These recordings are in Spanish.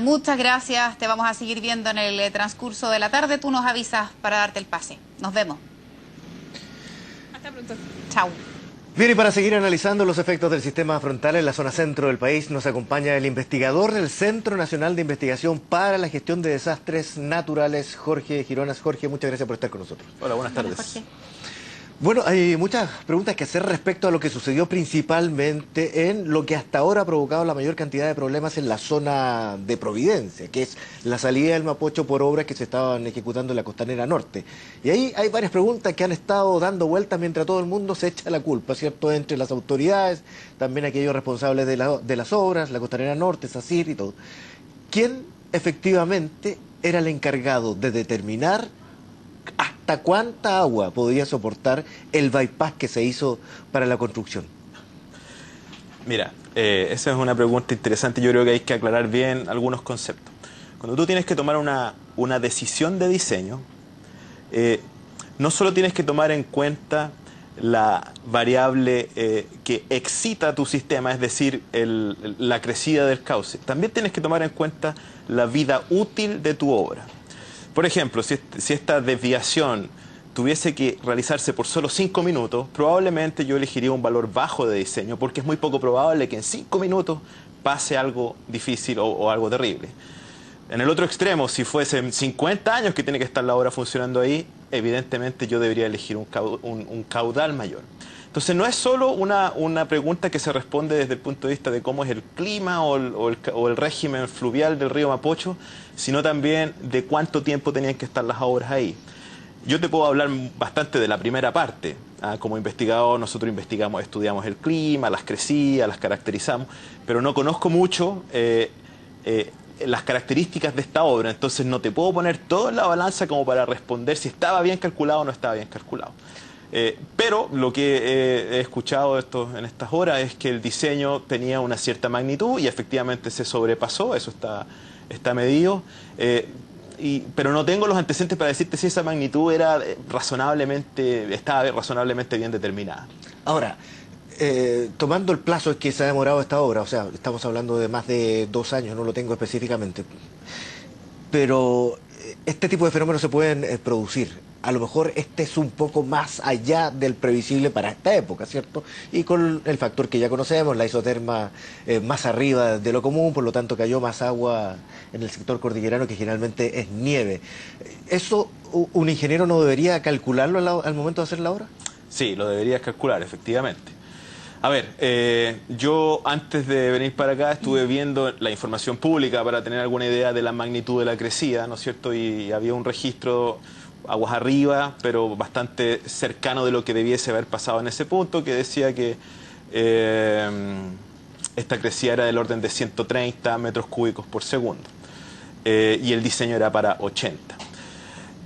Muchas gracias, te vamos a seguir viendo en el transcurso de la tarde. Tú nos avisas para darte el pase. Nos vemos. Hasta pronto. Chau. Bien, y para seguir analizando los efectos del sistema frontal en la zona centro del país, nos acompaña el investigador del Centro Nacional de Investigación para la Gestión de Desastres Naturales, Jorge Gironas. Jorge, muchas gracias por estar con nosotros. Hola, buenas tardes. Jorge. Bueno, hay muchas preguntas que hacer respecto a lo que sucedió principalmente en lo que hasta ahora ha provocado la mayor cantidad de problemas en la zona de Providencia, que es la salida del Mapocho por obras que se estaban ejecutando en la Costanera Norte. Y ahí hay varias preguntas que han estado dando vueltas mientras todo el mundo se echa la culpa, ¿cierto? Entre las autoridades, también aquellos responsables de las obras, la Costanera Norte, SACIR y todo. ¿Quién efectivamente era el encargado de determinar hasta cuánta agua podía soportar el bypass que se hizo para la construcción? Mira, esa es una pregunta interesante. Yo creo que hay que aclarar bien algunos conceptos. Cuando tú tienes que tomar una decisión de diseño, no solo tienes que tomar en cuenta la variable que excita tu sistema, es decir, la crecida del cauce, también tienes que tomar en cuenta la vida útil de tu obra. Por ejemplo, si esta desviación tuviese que realizarse por solo 5 minutos, probablemente yo elegiría un valor bajo de diseño, porque es muy poco probable que en 5 minutos pase algo difícil o algo terrible. En el otro extremo, si fuesen 50 años que tiene que estar la obra funcionando ahí, evidentemente yo debería elegir un caudal mayor. Entonces no es solo una pregunta que se responde desde el punto de vista de cómo es el clima o el régimen fluvial del río Mapocho, sino también de cuánto tiempo tenían que estar las obras ahí. Yo te puedo hablar bastante de la primera parte. Como investigador nosotros estudiamos el clima, las crecidas, las caracterizamos, pero no conozco mucho las características de esta obra, entonces no te puedo poner todo en la balanza como para responder si estaba bien calculado o no estaba bien calculado. Pero lo que he escuchado en estas horas es que el diseño tenía una cierta magnitud y efectivamente se sobrepasó, eso está medido, pero no tengo los antecedentes para decirte si esa magnitud estaba razonablemente bien determinada. Ahora, tomando el plazo que se ha demorado esta obra, o sea, estamos hablando de más de 2 años, no lo tengo específicamente, pero este tipo de fenómenos se pueden producir. A lo mejor este es un poco más allá del previsible para esta época, ¿cierto? Y con el factor que ya conocemos, la isoterma más arriba de lo común, por lo tanto cayó más agua en el sector cordillerano, que generalmente es nieve. ¿Eso un ingeniero no debería calcularlo al momento de hacer la obra? Sí, lo deberías calcular, efectivamente. A ver, yo antes de venir para acá estuve viendo la información pública para tener alguna idea de la magnitud de la crecida, ¿no es cierto? Y había un registro aguas arriba, pero bastante cercano de lo que debiese haber pasado en ese punto, que decía que esta crecida era del orden de 130 metros cúbicos por segundo. Y el diseño era para 80.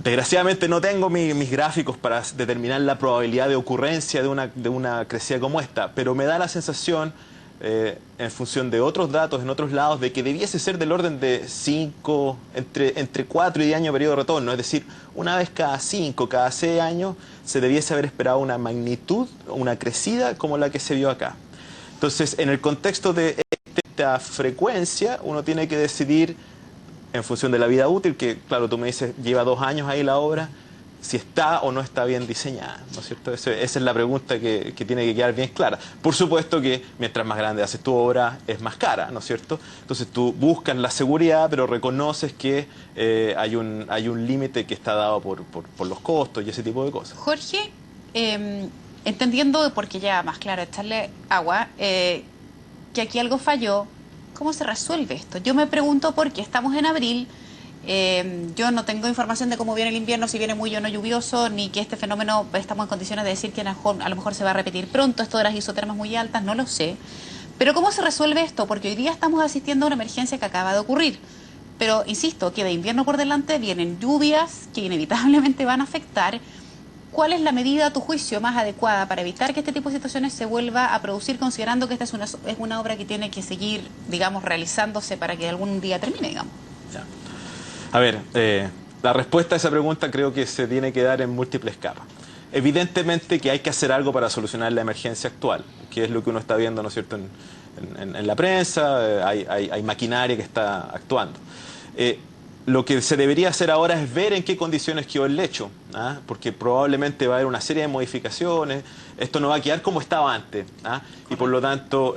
Desgraciadamente no tengo mis gráficos para determinar la probabilidad de ocurrencia de una crecida como esta, pero me da la sensación, en función de otros datos en otros lados, de que debiese ser del orden de 5, entre 4 y 10 años de periodo de retorno, es decir, una vez cada 5, cada 6 años, se debiese haber esperado una magnitud, una crecida como la que se vio acá. Entonces, en el contexto de esta frecuencia, uno tiene que decidir, en función de la vida útil, que claro, tú me dices, lleva 2 años ahí la obra, si está o no está bien diseñada, ¿no es cierto? Esa es la pregunta que tiene que quedar bien clara. Por supuesto que mientras más grande haces tu obra, es más cara, ¿no es cierto? Entonces tú buscas la seguridad, pero reconoces que hay un límite que está dado por los costos y ese tipo de cosas. Jorge, entendiendo, porque ya más claro, echarle agua, que aquí algo falló, ¿cómo se resuelve esto? Yo me pregunto porque estamos en abril. Yo no tengo información de cómo viene el invierno, si viene muy o no lluvioso, ni que este fenómeno estamos en condiciones de decir que a lo mejor se va a repetir pronto, esto de las isotermas muy altas, no lo sé. Pero ¿cómo se resuelve esto? Porque hoy día estamos asistiendo a una emergencia que acaba de ocurrir. Pero, insisto, queda invierno por delante, vienen lluvias que inevitablemente van a afectar. ¿Cuál es la medida, a tu juicio, más adecuada para evitar que este tipo de situaciones se vuelva a producir, considerando que esta es una obra que tiene que seguir, digamos, realizándose para que algún día termine, digamos? Ya. A ver, la respuesta a esa pregunta creo que se tiene que dar en múltiples capas. Evidentemente que hay que hacer algo para solucionar la emergencia actual, que es lo que uno está viendo, ¿no es cierto?, en la prensa, hay maquinaria que está actuando. Lo que se debería hacer ahora es ver en qué condiciones quedó el lecho, ¿ah? Porque probablemente va a haber una serie de modificaciones, esto no va a quedar como estaba antes, ¿ah? Y por lo tanto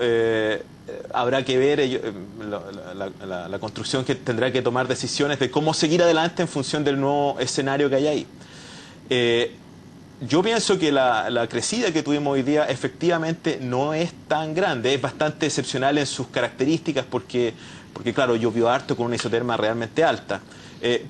habrá que ver la construcción, que tendrá que tomar decisiones de cómo seguir adelante en función del nuevo escenario que hay ahí. Yo pienso que la crecida que tuvimos hoy día efectivamente no es tan grande, es bastante excepcional en sus características porque claro, llovió harto con una isoterma realmente alta.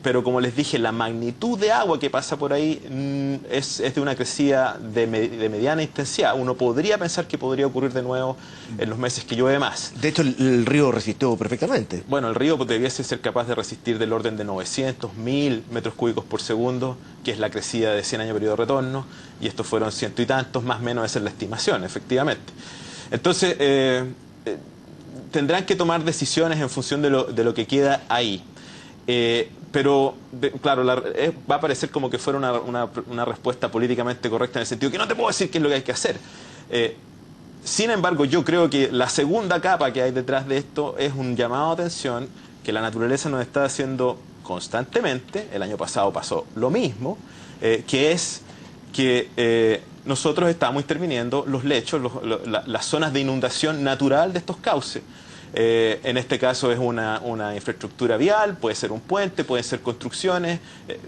Pero como les dije, la magnitud de agua que pasa por ahí es de una crecida de mediana intensidad. Uno podría pensar que podría ocurrir de nuevo en los meses que llueve más. De hecho, el río resistió perfectamente. Bueno, el río debiese ser capaz de resistir del orden de 900, 1000 metros cúbicos por segundo, que es la crecida de 100 años periodo de retorno, y estos fueron ciento y tantos, más o menos esa es la estimación, efectivamente. Entonces, tendrán que tomar decisiones en función de lo que queda ahí. Pero, claro, va a parecer como que fuera una respuesta políticamente correcta en el sentido que no te puedo decir qué es lo que hay que hacer. Sin embargo, yo creo que la segunda capa que hay detrás de esto es un llamado a atención que la naturaleza nos está haciendo constantemente. El año pasado pasó lo mismo, que es que nosotros estamos interviniendo los lechos, las zonas de inundación natural de estos cauces. En este caso es una infraestructura vial, puede ser un puente, pueden ser construcciones,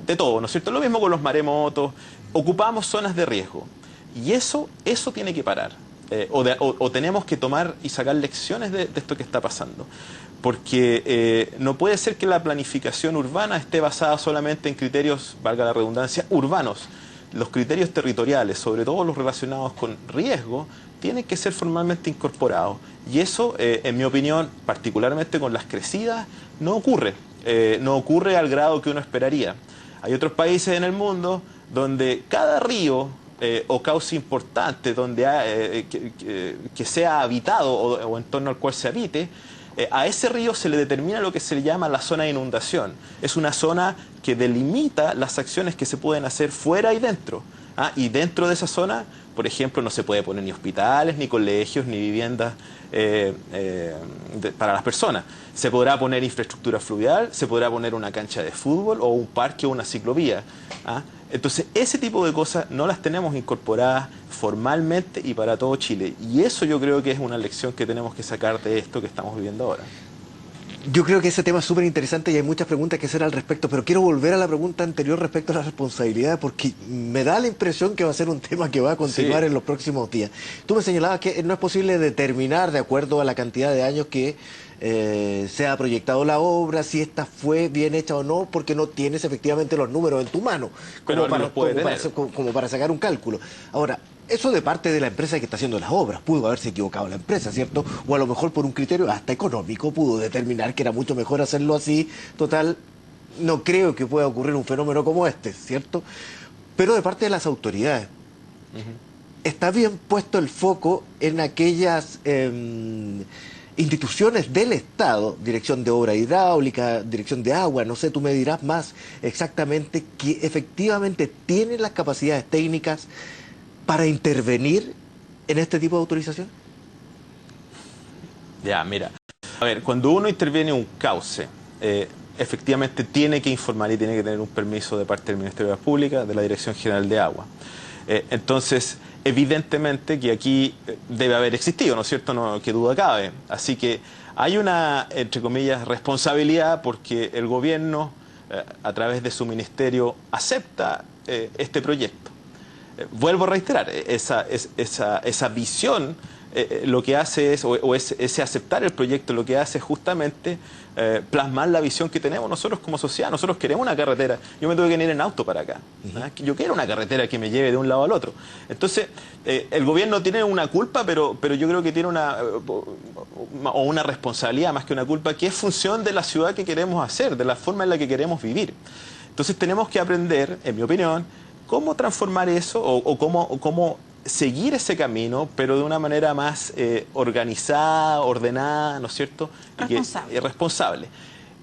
de todo, ¿no es cierto? Lo mismo con los maremotos, ocupamos zonas de riesgo y eso tiene que parar, o tenemos que tomar y sacar lecciones de esto que está pasando, porque no puede ser que la planificación urbana esté basada solamente en criterios, valga la redundancia, urbanos. Los criterios territoriales, sobre todo los relacionados con riesgo, tienen que ser formalmente incorporados. Y eso, en mi opinión, particularmente con las crecidas, no ocurre. No ocurre al grado que uno esperaría. Hay otros países en el mundo donde cada río o cauce importante donde que sea habitado o en torno al cual se habite, a ese río se le determina lo que se le llama la zona de inundación. Es una zona que delimita las acciones que se pueden hacer fuera y dentro. Y dentro de esa zona, por ejemplo, no se puede poner ni hospitales, ni colegios, ni viviendas para las personas. Se podrá poner infraestructura fluvial, se podrá poner una cancha de fútbol o un parque o una ciclovía. Entonces, ese tipo de cosas no las tenemos incorporadas formalmente y para todo Chile. Y eso yo creo que es una lección que tenemos que sacar de esto que estamos viviendo ahora. Yo creo que ese tema es súper interesante y hay muchas preguntas que hacer al respecto, pero quiero volver a la pregunta anterior respecto a la responsabilidad, porque me da la impresión que va a ser un tema que va a continuar en los próximos días. Tú me señalabas que no es posible determinar, de acuerdo a la cantidad de años que se ha proyectado la obra, si esta fue bien hecha o no, porque no tienes efectivamente los números en tu mano, como para sacar un cálculo. Ahora, eso de parte de la empresa que está haciendo las obras, pudo haberse equivocado la empresa, ¿cierto? O a lo mejor por un criterio hasta económico pudo determinar que era mucho mejor hacerlo así. Total, no creo que pueda ocurrir un fenómeno como este, ¿cierto? Pero de parte de las autoridades, está bien puesto el foco en aquellas instituciones del Estado, Dirección de Obra Hidráulica, Dirección de Agua, no sé, tú me dirás más exactamente, que efectivamente tienen las capacidades técnicas para intervenir en este tipo de autorización. Ya, mira, a ver, cuando uno interviene en un cauce, efectivamente tiene que informar y tiene que tener un permiso de parte del Ministerio de Obras Públicas, de la Dirección General de Agua. Entonces, evidentemente que aquí debe haber existido, ¿no es cierto? No, qué duda cabe. Así que hay una, entre comillas, responsabilidad porque el gobierno, a través de su ministerio, acepta este proyecto. Vuelvo a reiterar, esa visión lo que hace es, ese aceptar el proyecto, lo que hace es justamente plasmar la visión que tenemos nosotros como sociedad. Nosotros queremos una carretera. Yo me tuve que venir en auto para acá. Yo quiero una carretera que me lleve de un lado al otro. Entonces, el gobierno tiene una culpa, pero yo creo que tiene una responsabilidad más que una culpa, que es función de la ciudad que queremos hacer, de la forma en la que queremos vivir. Entonces, tenemos que aprender, en mi opinión, cómo transformar eso o cómo seguir ese camino, pero de una manera más organizada, ordenada, ¿no es cierto? Responsable. Responsable.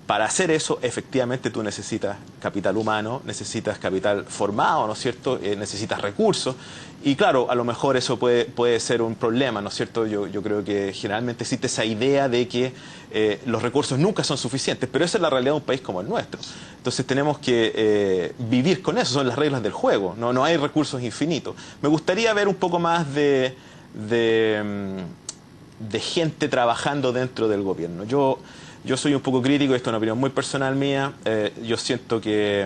Para hacer eso, efectivamente, tú necesitas capital humano, necesitas capital formado, ¿no es cierto? Necesitas recursos. Y claro, a lo mejor eso puede ser un problema, ¿no es cierto? Yo creo que generalmente existe esa idea de que los recursos nunca son suficientes, pero esa es la realidad de un país como el nuestro. Entonces tenemos que vivir con eso, son las reglas del juego, no hay recursos infinitos. Me gustaría ver un poco más de gente trabajando dentro del gobierno. Yo soy un poco crítico, esto es una opinión muy personal mía. Yo siento que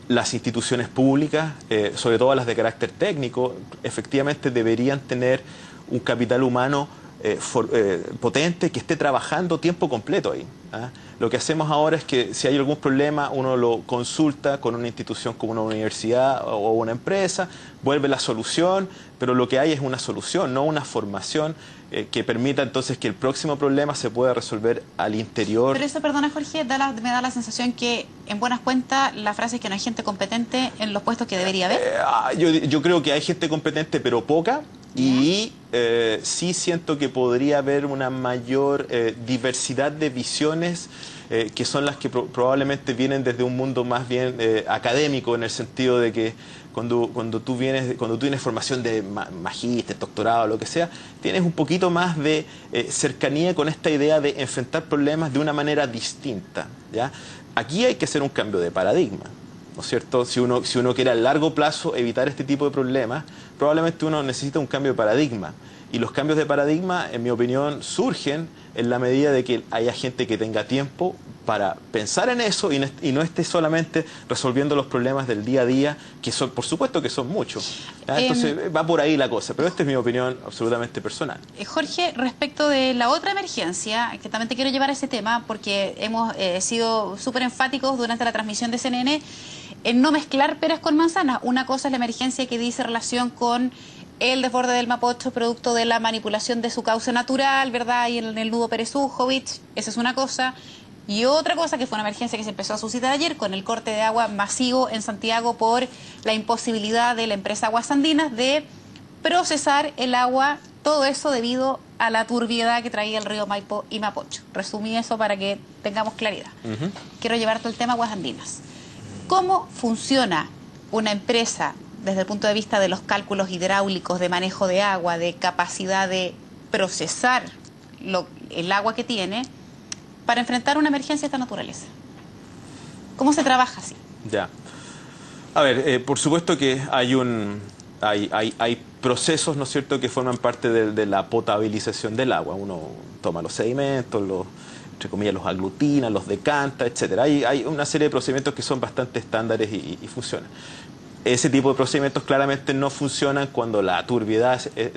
las instituciones públicas, sobre todo las de carácter técnico, efectivamente deberían tener un capital humano potente que esté trabajando tiempo completo ahí. ¿Ah? Lo que hacemos ahora es que si hay algún problema, uno lo consulta con una institución como una universidad o una empresa, vuelve la solución, pero lo que hay es una solución, no una formación que permita entonces que el próximo problema se pueda resolver al interior. Pero eso, perdona Jorge, me da la sensación que en buenas cuentas la frase es que no hay gente competente en los puestos que debería haber. Yo creo que hay gente competente, pero poca. Y sí siento que podría haber una mayor diversidad de visiones que son las que probablemente vienen desde un mundo más bien académico, en el sentido de que cuando tú tienes formación de magíster, doctorado, lo que sea, tienes un poquito más de cercanía con esta idea de enfrentar problemas de una manera distinta, ¿ya? Aquí hay que hacer un cambio de paradigma, ¿no es cierto? Si uno quiere a largo plazo evitar este tipo de problemas, probablemente uno necesita un cambio de paradigma. Y los cambios de paradigma, en mi opinión, surgen en la medida de que haya gente que tenga tiempo para pensar en eso y no esté solamente resolviendo los problemas del día a día, que son, por supuesto que son muchos. Entonces va por ahí la cosa, pero esta es mi opinión absolutamente personal. Jorge, respecto de la otra emergencia, que también te quiero llevar a ese tema, porque hemos sido súper enfáticos durante la transmisión de CNN en no mezclar peras con manzanas. Una cosa es la emergencia que dice relación con el desborde del Mapocho producto de la manipulación de su cauce natural, ¿verdad? Y en el nudo Pérez-Ujovich, esa es una cosa. Y otra cosa que fue una emergencia que se empezó a suscitar ayer con el corte de agua masivo en Santiago por la imposibilidad de la empresa Aguas Andinas de procesar el agua, todo eso debido a la turbiedad que traía el río Maipo y Mapocho. Resumí eso para que tengamos claridad. Quiero llevarte al tema Aguas Andinas. ¿Cómo funciona una empresa desde el punto de vista de los cálculos hidráulicos, de manejo de agua, de capacidad de procesar el agua que tiene para enfrentar una emergencia de esta naturaleza? ¿Cómo se trabaja así? Ya. A ver, por supuesto que hay procesos, ¿no es cierto?, que forman parte de la potabilización del agua. Uno toma los sedimentos, entre comillas, los aglutina, los decanta, etcétera. Hay una serie de procedimientos que son bastante estándares y funcionan. Ese tipo de procedimientos claramente no funcionan cuando la turbiedad es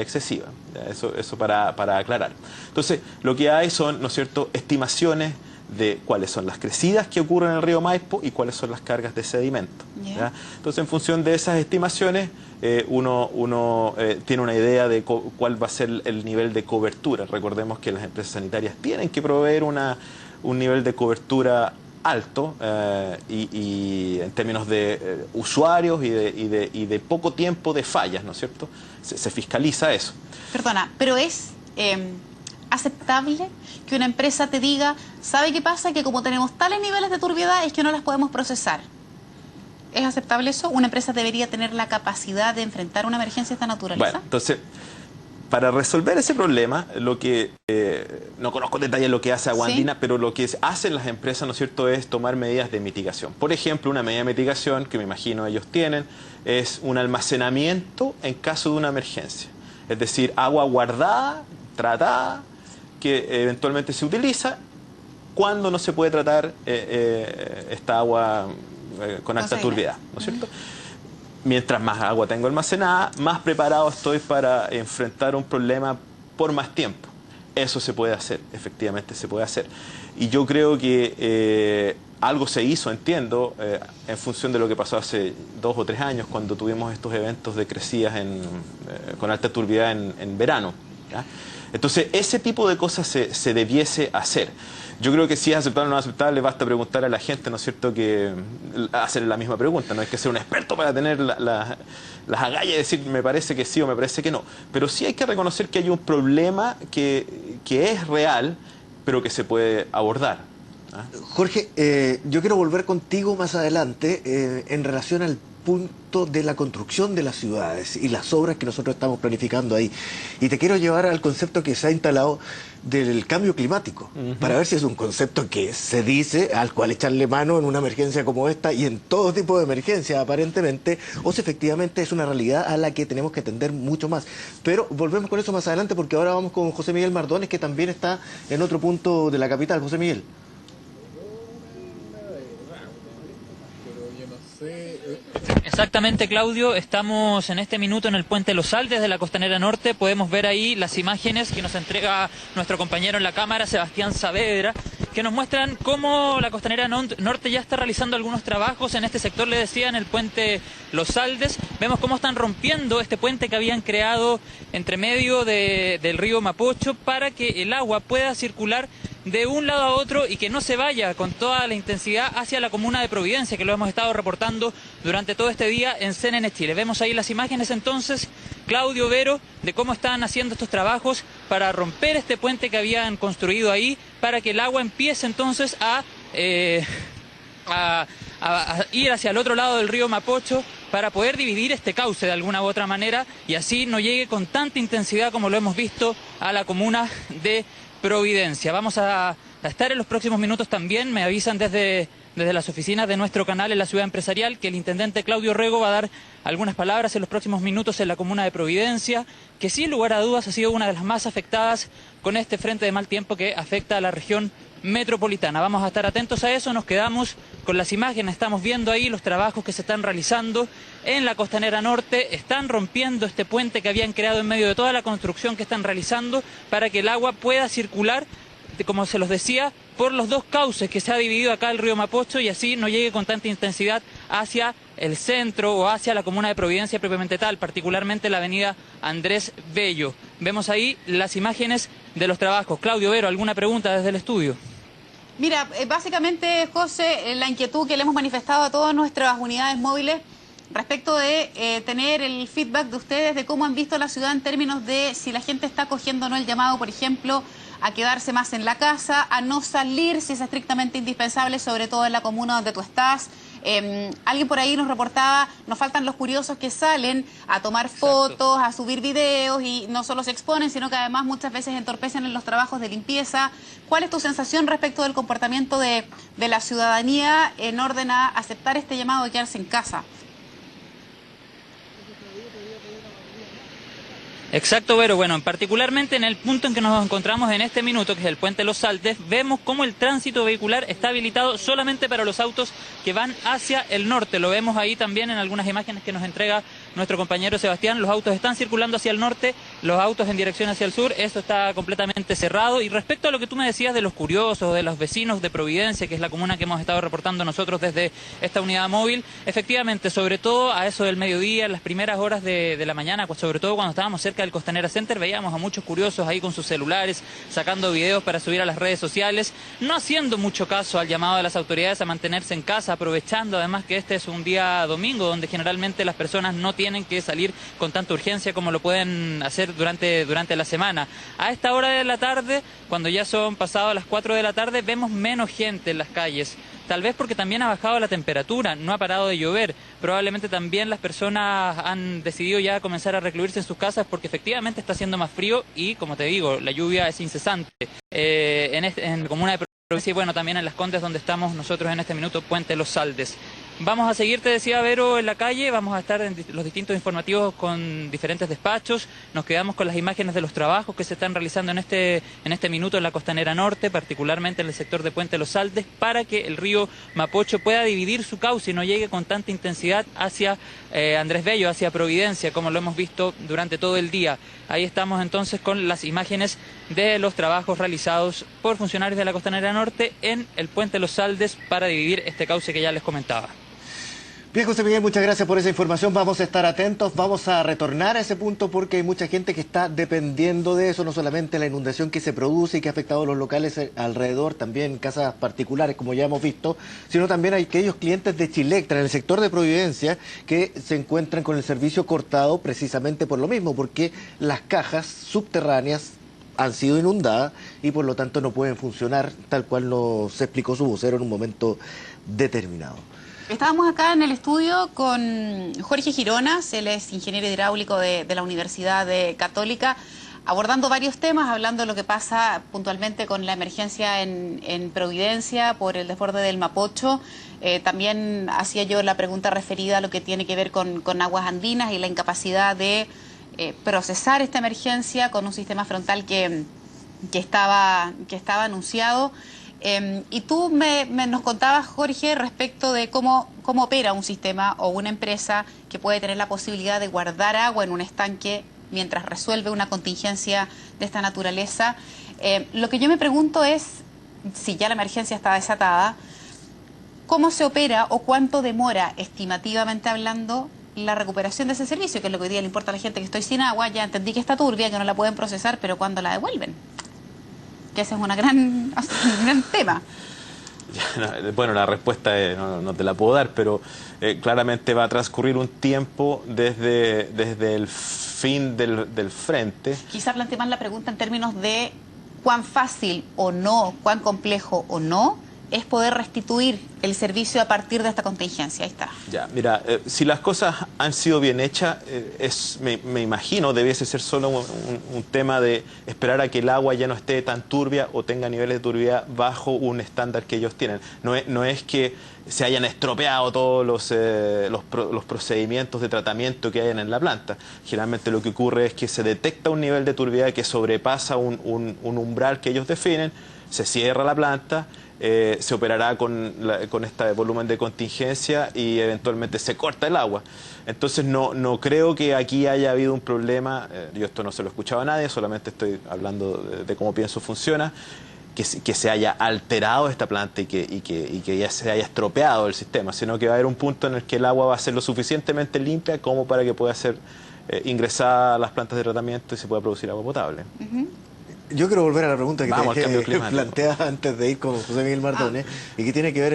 excesiva. Eso para aclarar. Entonces, lo que hay son, ¿no es cierto?, estimaciones de cuáles son las crecidas que ocurren en el río Maipo y cuáles son las cargas de sedimento. ¿Ya? Entonces, en función de esas estimaciones, uno tiene una idea de cuál va a ser el nivel de cobertura. Recordemos que las empresas sanitarias tienen que proveer un nivel de cobertura alto y en términos de usuarios y de poco tiempo de fallas, ¿no es cierto? Se fiscaliza eso. Perdona, pero es aceptable que una empresa te diga, ¿sabe qué pasa? Que como tenemos tales niveles de turbiedad es que no las podemos procesar. ¿Es aceptable eso? ¿Una empresa debería tener la capacidad de enfrentar una emergencia de esta naturaleza? Bueno, entonces, para resolver ese problema, lo que no conozco en detalle lo que hace Aguas Andinas, pero lo que hacen las empresas, ¿no es cierto?, es tomar medidas de mitigación. Por ejemplo, una medida de mitigación que me imagino ellos tienen es un almacenamiento en caso de una emergencia. Es decir, agua guardada, tratada, que eventualmente se utiliza cuando no se puede tratar esta agua con alta turbiedad, ¿no es cierto? Mientras más agua tengo almacenada, más preparado estoy para enfrentar un problema por más tiempo. Eso se puede hacer, efectivamente se puede hacer. Y yo creo que algo se hizo, entiendo, en función de lo que pasó hace 2 o 3 años, cuando tuvimos estos eventos de crecidas con alta turbiedad en verano, ¿ya? Entonces, ese tipo de cosas se debiese hacer. Yo creo que si es aceptable o no aceptable, basta preguntar a la gente, ¿no es cierto?, que hacerle la misma pregunta. No hay que ser un experto para tener las agallas y decir me parece que sí o me parece que no. Pero sí hay que reconocer que hay un problema que es real pero que se puede abordar. ¿Ah? Jorge, yo quiero volver contigo más adelante en relación al punto de la construcción de las ciudades y las obras que nosotros estamos planificando ahí. Y te quiero llevar al concepto que se ha instalado del cambio climático, para ver si es un concepto que se dice, al cual echarle mano en una emergencia como esta y en todo tipo de emergencias aparentemente, o si efectivamente es una realidad a la que tenemos que atender mucho más. Pero volvemos con eso más adelante, porque ahora vamos con José Miguel Mardones, que también está en otro punto de la capital. José Miguel. Exactamente, Claudio, estamos en este minuto en el puente Los Saldes de la Costanera Norte. Podemos ver ahí las imágenes que nos entrega nuestro compañero en la cámara, Sebastián Saavedra, que nos muestran cómo la Costanera Norte ya está realizando algunos trabajos en este sector, le decía, en el puente Los Saldes. Vemos cómo están rompiendo este puente que habían creado entre medio del río Mapocho para que el agua pueda circular de un lado a otro y que no se vaya con toda la intensidad hacia la comuna de Providencia, que lo hemos estado reportando durante todo este día en CNN Chile. Vemos ahí las imágenes entonces, Claudio, Vero, de cómo están haciendo estos trabajos para romper este puente que habían construido ahí, para que el agua empiece entonces a ir hacia el otro lado del río Mapocho, para poder dividir este cauce de alguna u otra manera y así no llegue con tanta intensidad como lo hemos visto a la comuna de Providencia. Vamos a estar en los próximos minutos también, me avisan desde las oficinas de nuestro canal en la ciudad empresarial, que el intendente Claudio Rego va a dar algunas palabras en los próximos minutos en la comuna de Providencia, que sin lugar a dudas ha sido una de las más afectadas con este frente de mal tiempo que afecta a la región metropolitana. Vamos a estar atentos a eso, nos quedamos con las imágenes, estamos viendo ahí los trabajos que se están realizando en la Costanera Norte, están rompiendo este puente que habían creado en medio de toda la construcción que están realizando para que el agua pueda circular, como se los decía, por los dos cauces que se ha dividido acá el río Mapocho y así no llegue con tanta intensidad hacia el centro o hacia la comuna de Providencia propiamente tal, particularmente la avenida Andrés Bello. Vemos ahí las imágenes de los trabajos. Claudio, Vero, ¿alguna pregunta desde el estudio? Mira, básicamente, José, la inquietud que le hemos manifestado a todas nuestras unidades móviles respecto de tener el feedback de ustedes de cómo han visto la ciudad en términos de si la gente está cogiendo o no el llamado, por ejemplo, a quedarse más en la casa, a no salir si es estrictamente indispensable, sobre todo en la comuna donde tú estás. Alguien por ahí nos reportaba, nos faltan los curiosos que salen a tomar fotos, a subir videos y no solo se exponen, sino que además muchas veces entorpecen en los trabajos de limpieza. ¿Cuál es tu sensación respecto del comportamiento de la ciudadanía en orden a aceptar este llamado de quedarse en casa? Exacto, Vero. Bueno, particularmente en el punto en que nos encontramos en este minuto, que es el puente Los Saltes, vemos cómo el tránsito vehicular está habilitado solamente para los autos que van hacia el norte. Lo vemos ahí también en algunas imágenes que nos entrega nuestro compañero Sebastián. Los autos están circulando hacia el norte, los autos en dirección hacia el sur, esto está completamente cerrado. Y respecto a lo que tú me decías de los curiosos, de los vecinos de Providencia, que es la comuna que hemos estado reportando nosotros desde esta unidad móvil, efectivamente, sobre todo a eso del mediodía, en las primeras horas de la mañana, sobre todo cuando estábamos cerca del Costanera Center, veíamos a muchos curiosos ahí con sus celulares, sacando videos para subir a las redes sociales, no haciendo mucho caso al llamado de las autoridades a mantenerse en casa, aprovechando además que este es un día domingo, donde generalmente las personas no tienen que salir con tanta urgencia como lo pueden hacer durante la semana. A esta hora de la tarde, cuando ya son pasadas las 4 de la tarde, vemos menos gente en las calles. Tal vez porque también ha bajado la temperatura, no ha parado de llover. Probablemente también las personas han decidido ya comenzar a recluirse en sus casas porque efectivamente está haciendo más frío y, como te digo, la lluvia es incesante. En la comuna de Providencia y bueno, también en Las Condes, donde estamos nosotros en este minuto, Puente Los Saldes. Vamos a seguir, te decía Vero, en la calle, vamos a estar en los distintos informativos con diferentes despachos, nos quedamos con las imágenes de los trabajos que se están realizando en este minuto en la Costanera Norte, particularmente en el sector de Puente Los Saldes, para que el río Mapocho pueda dividir su cauce y no llegue con tanta intensidad hacia Andrés Bello, hacia Providencia, como lo hemos visto durante todo el día. Ahí estamos entonces con las imágenes de los trabajos realizados por funcionarios de la Costanera Norte en el Puente Los Saldes para dividir este cauce que ya les comentaba. Bien, José Miguel, muchas gracias por esa información. Vamos a estar atentos, vamos a retornar a ese punto porque hay mucha gente que está dependiendo de eso, no solamente la inundación que se produce y que ha afectado a los locales alrededor, también casas particulares, como ya hemos visto, sino también hay aquellos clientes de Chilectra, en el sector de Providencia, que se encuentran con el servicio cortado precisamente por lo mismo, porque las cajas subterráneas han sido inundadas y por lo tanto no pueden funcionar tal cual nos explicó su vocero en un momento determinado. Estábamos acá en el estudio con Jorge Gironas, él es ingeniero hidráulico de la Universidad Católica, abordando varios temas, hablando de lo que pasa puntualmente con la emergencia en Providencia por el desborde del Mapocho. También hacía yo la pregunta referida a lo que tiene que ver con aguas andinas y la incapacidad de procesar esta emergencia con un sistema frontal que estaba anunciado. Y tú nos contabas, Jorge, respecto de cómo opera un sistema o una empresa que puede tener la posibilidad de guardar agua en un estanque mientras resuelve una contingencia de esta naturaleza. Lo que yo me pregunto es, si ya la emergencia está desatada, ¿cómo se opera o cuánto demora, estimativamente hablando, la recuperación de ese servicio? Que es lo que hoy día le importa a la gente, que estoy sin agua, ya entendí que está turbia, que no la pueden procesar, pero ¿cuándo la devuelven? Que ese es un gran tema. Bueno, la respuesta no te la puedo dar, pero claramente va a transcurrir un tiempo desde el fin del frente. Quizá plantee más la pregunta en términos de cuán fácil o no, cuán complejo o no es poder restituir el servicio a partir de esta contingencia. Ahí está. Ya, mira, si las cosas han sido bien hechas, me imagino debiese ser solo un tema de esperar a que el agua ya no esté tan turbia o tenga niveles de turbiedad bajo un estándar que ellos tienen. No es que se hayan estropeado todos los procedimientos de tratamiento que hayan en la planta. Generalmente lo que ocurre es que se detecta un nivel de turbiedad que sobrepasa un umbral que ellos definen, se cierra la planta, se operará con este volumen de contingencia y eventualmente se corta el agua. Entonces no creo que aquí haya habido un problema, yo esto no se lo he escuchado a nadie, solamente estoy hablando de cómo pienso funciona, que se haya alterado esta planta y que ya se haya estropeado el sistema, sino que va a haber un punto en el que el agua va a ser lo suficientemente limpia como para que pueda ser ingresada a las plantas de tratamiento y se pueda producir agua potable. Yo quiero volver a la pregunta que Vamos, te planteaba antes de ir con José Miguel Mardones y que tiene que ver